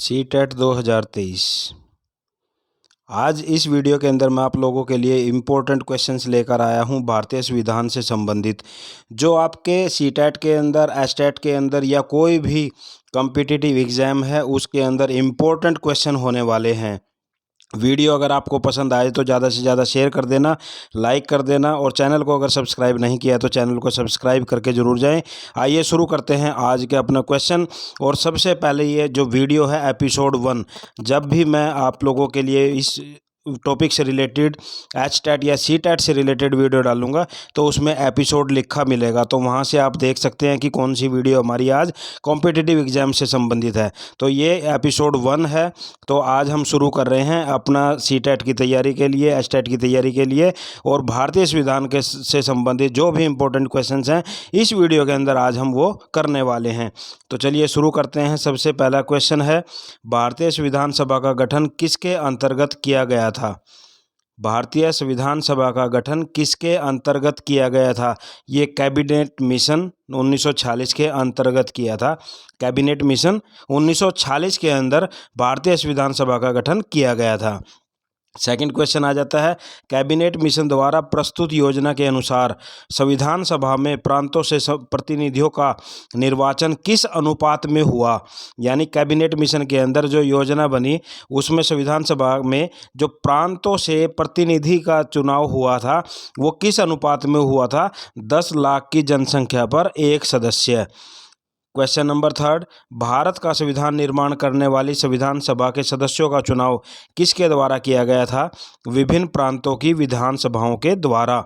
CTET 2023। आज इस video के अंदर मैं आप लोगों के लिए इम्पोर्टेंट क्वेश्चंस लेकर आया हूं भारतीय संविधान से संबंधित, जो आपके सीटेट के अंदर, एस्टेट के अंदर या कोई भी कॉम्पिटिटिव एग्ज़ाम है उसके अंदर इम्पोर्टेंट क्वेश्चन होने वाले हैं। वीडियो अगर आपको पसंद आए तो ज़्यादा से ज़्यादा शेयर कर देना, लाइक कर देना और चैनल को अगर सब्सक्राइब नहीं किया तो चैनल को सब्सक्राइब करके ज़रूर जाएं। आइए शुरू करते हैं आज के अपना क्वेश्चन। और सबसे पहले ये जो वीडियो है एपिसोड 1, जब भी मैं आप लोगों के लिए इस टॉपिक से रिलेटेड एचटेट या सीटेट से रिलेटेड वीडियो डालूंगा तो उसमें एपिसोड लिखा मिलेगा, तो वहां से आप देख सकते हैं कि कौन सी वीडियो हमारी आज कॉम्पिटिटिव एग्जाम से संबंधित है। तो ये एपिसोड 1 है। तो आज हम शुरू कर रहे हैं अपना सीटेट की तैयारी के लिए, एचटेट की तैयारी के लिए, और भारतीय संविधान के से संबंधित जो भी इंपॉर्टेंट क्वेश्चंस हैं इस वीडियो के अंदर आज हम वो करने वाले हैं। तो चलिए शुरू करते हैं। सबसे पहला क्वेश्चन है, भारतीय संविधान सभा का गठन किसके अंतर्गत किया गया था? भारतीय संविधान सभा का गठन किसके अंतर्गत किया गया था? ये कैबिनेट मिशन 1946 के अंतर्गत किया था। कैबिनेट मिशन 1946 के अंदर भारतीय संविधान सभा का गठन किया गया था। सेकंड क्वेश्चन आ जाता है, कैबिनेट मिशन द्वारा प्रस्तुत योजना के अनुसार संविधान सभा में प्रांतों से प्रतिनिधियों का निर्वाचन किस अनुपात में हुआ? यानी कैबिनेट मिशन के अंदर जो योजना बनी उसमें संविधान सभा में जो प्रांतों से प्रतिनिधि का चुनाव हुआ था वो किस अनुपात में हुआ था? 10 लाख की जनसंख्या पर एक सदस्य। क्वेश्चन नंबर 3, भारत का संविधान निर्माण करने वाली संविधान सभा के सदस्यों का चुनाव किसके द्वारा किया गया था? विभिन्न प्रांतों की विधानसभाओं के द्वारा।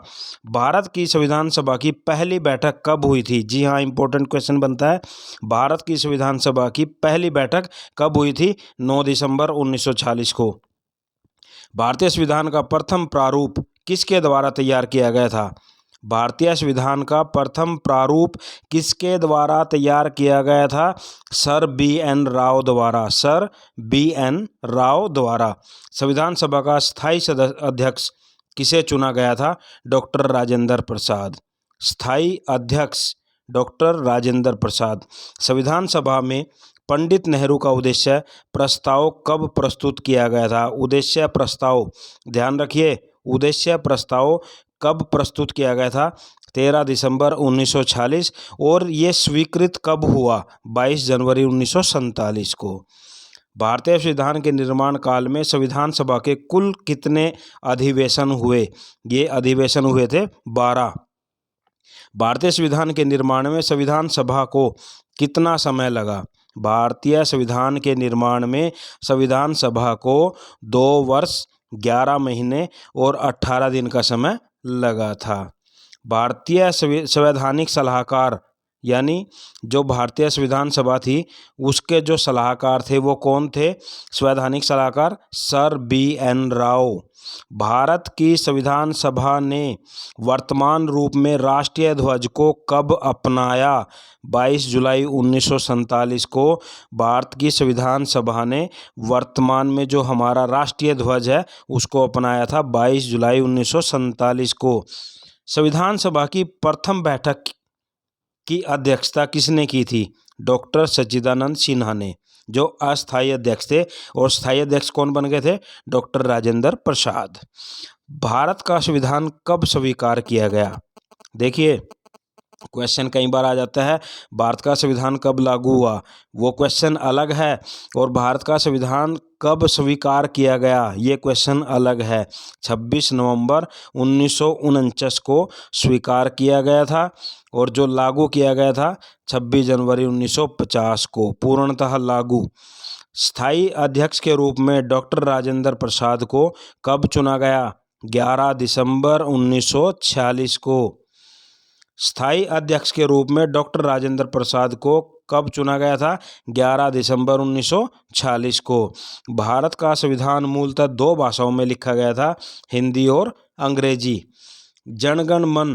भारत की संविधान सभा की पहली बैठक कब हुई थी? जी हाँ, इंपॉर्टेंट क्वेश्चन बनता है। भारत की संविधान सभा की पहली बैठक कब हुई थी? 9 दिसंबर 1940 को। भारतीय संविधान का प्रथम प्रारूप किसके द्वारा तैयार किया गया था? भारतीय संविधान का प्रथम प्रारूप किसके द्वारा तैयार किया गया था? Sir BN. राव द्वारा। Sir BN. राव द्वारा। संविधान सभा का स्थायी अध्यक्ष किसे चुना गया था? डॉक्टर राजेंद्र प्रसाद। स्थायी अध्यक्ष डॉक्टर राजेंद्र प्रसाद। संविधान सभा में पंडित नेहरू का उद्देश्य प्रस्ताव कब प्रस्तुत किया गया था? उद्देश्य प्रस्ताव, ध्यान रखिए, उद्देश्य प्रस्ताव कब प्रस्तुत किया गया था? 13 दिसंबर 1946। और ये स्वीकृत कब हुआ? 22 जनवरी 1947 को। भारतीय संविधान के निर्माण काल में संविधान सभा के कुल कितने अधिवेशन हुए? ये अधिवेशन हुए थे 12। भारतीय संविधान के निर्माण में संविधान सभा को कितना समय लगा? भारतीय संविधान के निर्माण में संविधान सभा को 2 वर्ष 11 महीने और 18 दिन का समय लगा था। भारतीय संवैधानिक सलाहकार, यानी जो भारतीय संविधान सभा थी उसके जो सलाहकार थे वो कौन थे? संवैधानिक सलाहकार सर बी.एन. राव। भारत की संविधान सभा ने वर्तमान रूप में राष्ट्रीय ध्वज को कब अपनाया? 22 जुलाई 1947 को भारत की संविधान सभा ने वर्तमान में जो हमारा राष्ट्रीय ध्वज है उसको अपनाया था 22 जुलाई 1947 को। संविधान सभा की प्रथम बैठक की अध्यक्षता किसने की थी? डॉक्टर सच्चिदानंद सिन्हा ने, जो अस्थायी अध्यक्ष थे, और स्थायी अध्यक्ष कौन बन गए थे? डॉक्टर राजेंद्र प्रसाद। भारत का संविधान कब स्वीकार किया गया? देखिए, क्वेश्चन कई बार आ जाता है भारत का संविधान कब लागू हुआ, वो क्वेश्चन अलग है, और भारत का संविधान कब स्वीकार किया गया ये क्वेश्चन अलग है। 26 नवंबर 1949 को स्वीकार किया गया था, और जो लागू किया गया था 26 जनवरी 1950 को, पूर्णतः लागू। स्थायी अध्यक्ष के रूप में डॉक्टर राजेंद्र प्रसाद को कब चुना गया? 11 दिसंबर 1946 को। स्थायी अध्यक्ष के रूप में डॉक्टर राजेंद्र प्रसाद को कब चुना गया था? 11 दिसंबर 1946 को। भारत का संविधान मूलतः 2 भाषाओं में लिखा गया था, हिंदी और अंग्रेजी। जनगण मन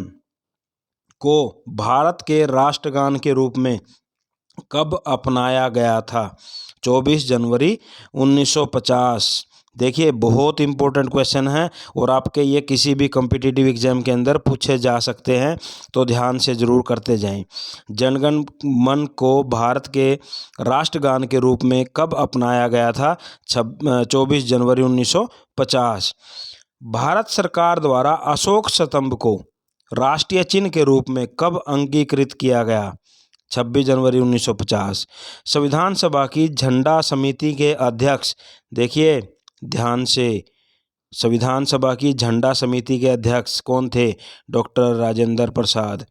को भारत के राष्ट्रगान के रूप में कब अपनाया गया था? 24 जनवरी 1950। देखिए बहुत इंपॉर्टेंट क्वेश्चन है और आपके ये किसी भी कॉम्पिटिटिव एग्जाम के अंदर पूछे जा सकते हैं, तो ध्यान से ज़रूर करते जाएं। जनगण मन को भारत के राष्ट्रगान के रूप में कब अपनाया गया था? 24 जनवरी 1950। भारत सरकार द्वारा अशोक स्तंभ को राष्ट्रीय चिन्ह के रूप में कब अंगीकृत किया गया? 26 जनवरी 1950। संविधान सभा की झंडा समिति के अध्यक्ष, देखिए ध्यान से, संविधान सभा की झंडा समिति के अध्यक्ष कौन थे? डॉक्टर राजेंद्र प्रसाद।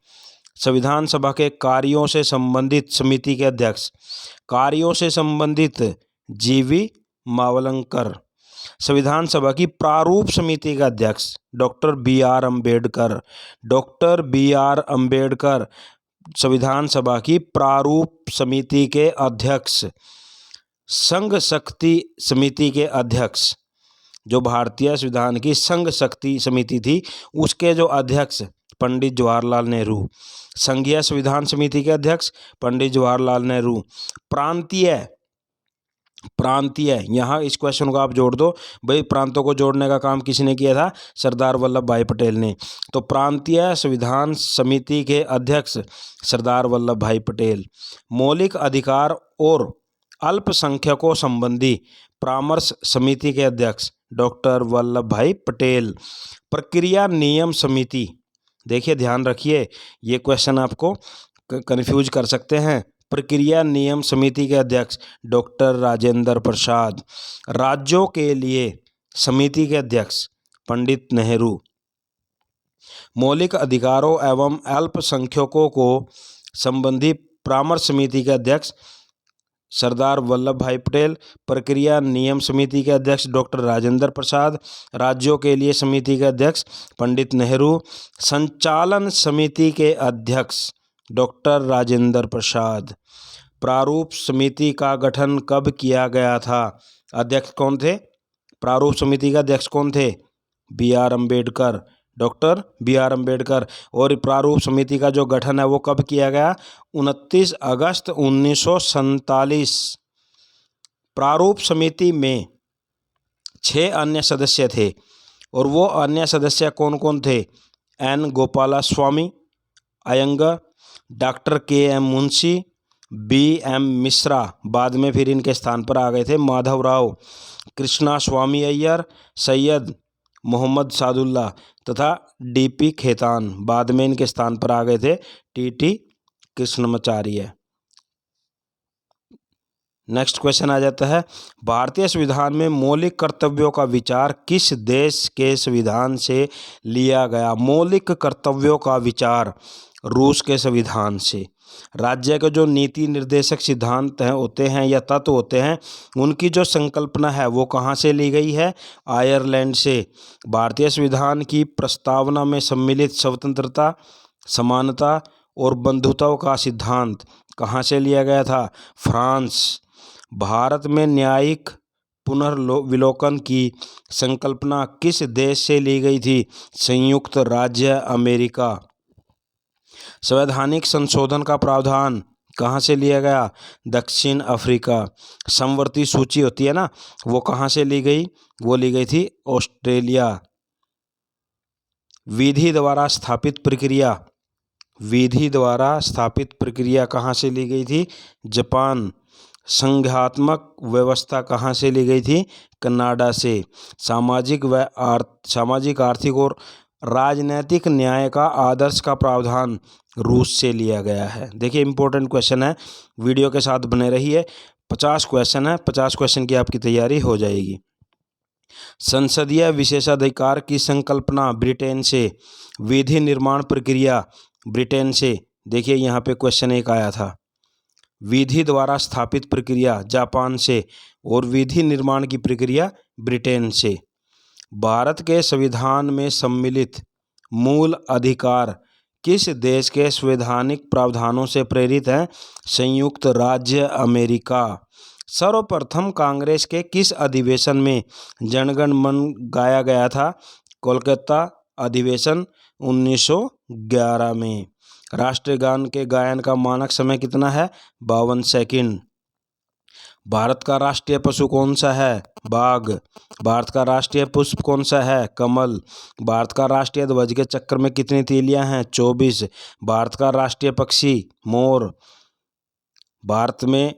संविधान सभा के कार्यों से संबंधित समिति के अध्यक्ष, कार्यों से संबंधित जीवी मावलंकर। संविधान सभा की प्रारूप समिति का अध्यक्ष doctor B R Ambedkar. Doctor B R Ambedkar संविधान सभा की प्रारूप समिति के अध्यक्ष। संघ शक्ति समिति के अध्यक्ष, जो भारतीय संविधान की संघ शक्ति समिति थी उसके जो अध्यक्ष पंडित जवाहरलाल नेहरू। संघीय संविधान समिति के अध्यक्ष पंडित जवाहरलाल नेहरू। प्रांतीय, यहाँ इस क्वेश्चन को आप जोड़ दो भाई, प्रांतों को जोड़ने का काम किसने किया था? सरदार वल्लभ भाई पटेल ने। तो प्रांतीय संविधान समिति के अध्यक्ष सरदार वल्लभ भाई पटेल। मौलिक अधिकार और अल्पसंख्यकों संबंधी परामर्श समिति के अध्यक्ष डॉक्टर वल्लभ भाई पटेल। प्रक्रिया नियम समिति, देखिए ध्यान रखिए ये क्वेश्चन आपको कंफ्यूज कर सकते हैं। प्रक्रिया नियम समिति के अध्यक्ष डॉक्टर राजेंद्र प्रसाद। राज्यों के लिए समिति के अध्यक्ष पंडित नेहरू। मौलिक अधिकारों एवं अल्पसंख्यकों को संबंधी परामर्श समिति के अध्यक्ष सरदार वल्लभ भाई पटेल। प्रक्रिया नियम समिति के अध्यक्ष डॉक्टर राजेंद्र प्रसाद। राज्यों के लिए समिति के अध्यक्ष पंडित नेहरू। संचालन समिति के अध्यक्ष डॉक्टर राजेंद्र प्रसाद। प्रारूप समिति का गठन कब किया गया था? अध्यक्ष कौन थे? प्रारूप समिति का अध्यक्ष कौन थे? B R Ambedkar, doctor B R Ambedkar. और प्रारूप समिति का जो गठन है वो कब किया गया? 29 अगस्त 1947। प्रारूप समिति में 6 अन्य सदस्य थे और वो अन्य सदस्य कौन कौन थे? N Gopalaswami Ayyangar, doctor K M Munshi, B M Mishra, बाद में फिर इनके स्थान पर आ गए थे माधवराव, कृष्णा स्वामी अय्यर, सैयद मोहम्मद सादुल्ला तथा डी पी खेतान, बाद में इनके स्थान पर आ गए थे T T Krishnamacharya. Next question आ जाता है, भारतीय संविधान में मौलिक कर्तव्यों का विचार किस देश के संविधान से लिया गया? मौलिक कर्तव्यों का विचार रूस के संविधान से। राज्य के जो नीति निर्देशक सिद्धांत हैं होते हैं या तत्व होते हैं, उनकी जो संकल्पना है वो कहाँ से ली गई है? आयरलैंड से। भारतीय संविधान की प्रस्तावना में सम्मिलित स्वतंत्रता, समानता और बंधुत्व का सिद्धांत कहाँ से लिया गया था? फ्रांस। भारत में न्यायिक पुनर्विलोकन की संकल्पना किस देश से ली गई थी? संयुक्त राज्य अमेरिका। संवैधानिक संशोधन का प्रावधान कहाँ से लिया गया? दक्षिण अफ्रीका। समवर्ती सूची होती है ना, वो कहाँ से ली गई? वो ली गई थी ऑस्ट्रेलिया। विधि द्वारा स्थापित प्रक्रिया, विधि द्वारा स्थापित प्रक्रिया कहाँ से ली गई थी? जापान। संघात्मक व्यवस्था कहाँ से ली गई थी? कनाडा से। सामाजिक आर्थिक और राजनैतिक न्याय का आदर्श का प्रावधान रूस से लिया गया है। देखिए इंपॉर्टेंट क्वेश्चन है, वीडियो के साथ बने रहिए। 50 क्वेश्चन है, 50 क्वेश्चन की आपकी तैयारी हो जाएगी। संसदीय विशेषाधिकार की संकल्पना ब्रिटेन से। विधि निर्माण प्रक्रिया ब्रिटेन से। देखिए यहाँ पे क्वेश्चन एक आया था, विधि द्वारा स्थापित प्रक्रिया जापान से और विधि निर्माण की प्रक्रिया ब्रिटेन से। भारत के संविधान में सम्मिलित मूल अधिकार किस देश के संवैधानिक प्रावधानों से प्रेरित हैं? संयुक्त राज्य अमेरिका। सर्वप्रथम कांग्रेस के किस अधिवेशन में जनगण मन गाया गया था? कोलकाता अधिवेशन 1911 में। राष्ट्रगान के गायन का मानक समय कितना है? 52 सेकंड। भारत का राष्ट्रीय पशु कौन सा है? बाघ। भारत का राष्ट्रीय पुष्प कौन सा है? कमल। भारत का राष्ट्रीय ध्वज के चक्र में कितनी तीलियां हैं? 24। भारत का राष्ट्रीय पक्षी मोर। भारत में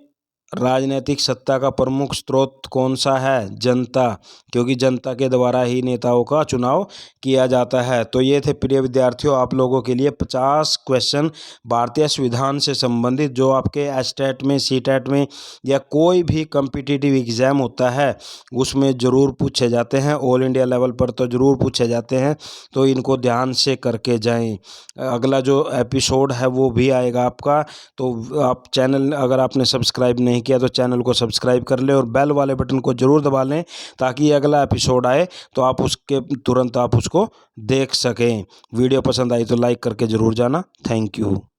राजनीतिक सत्ता का प्रमुख स्रोत कौन सा है? जनता, क्योंकि जनता के द्वारा ही नेताओं का चुनाव किया जाता है। तो ये थे प्रिय विद्यार्थियों आप लोगों के लिए 50 क्वेश्चन भारतीय संविधान से संबंधित, जो आपके एस्टेट में, सीटेट में या कोई भी कम्पिटिटिव एग्जाम होता है उसमें ज़रूर पूछे जाते हैं। ऑल इंडिया लेवल पर तो ज़रूर पूछे जाते हैं, तो इनको ध्यान से करके जाएं। अगला जो एपिसोड है वो भी आएगा आपका, तो आप चैनल, अगर आपने सब्सक्राइब नहीं किया तो चैनल को सब्सक्राइब कर लें और बेल वाले बटन को ज़रूर दबा लें, ताकि अगला एपिसोड आए तो आप उसके तुरंत आप उसको देख सकें। वीडियो पसंद आई तो लाइक करके ज़रूर जाना। Thank you.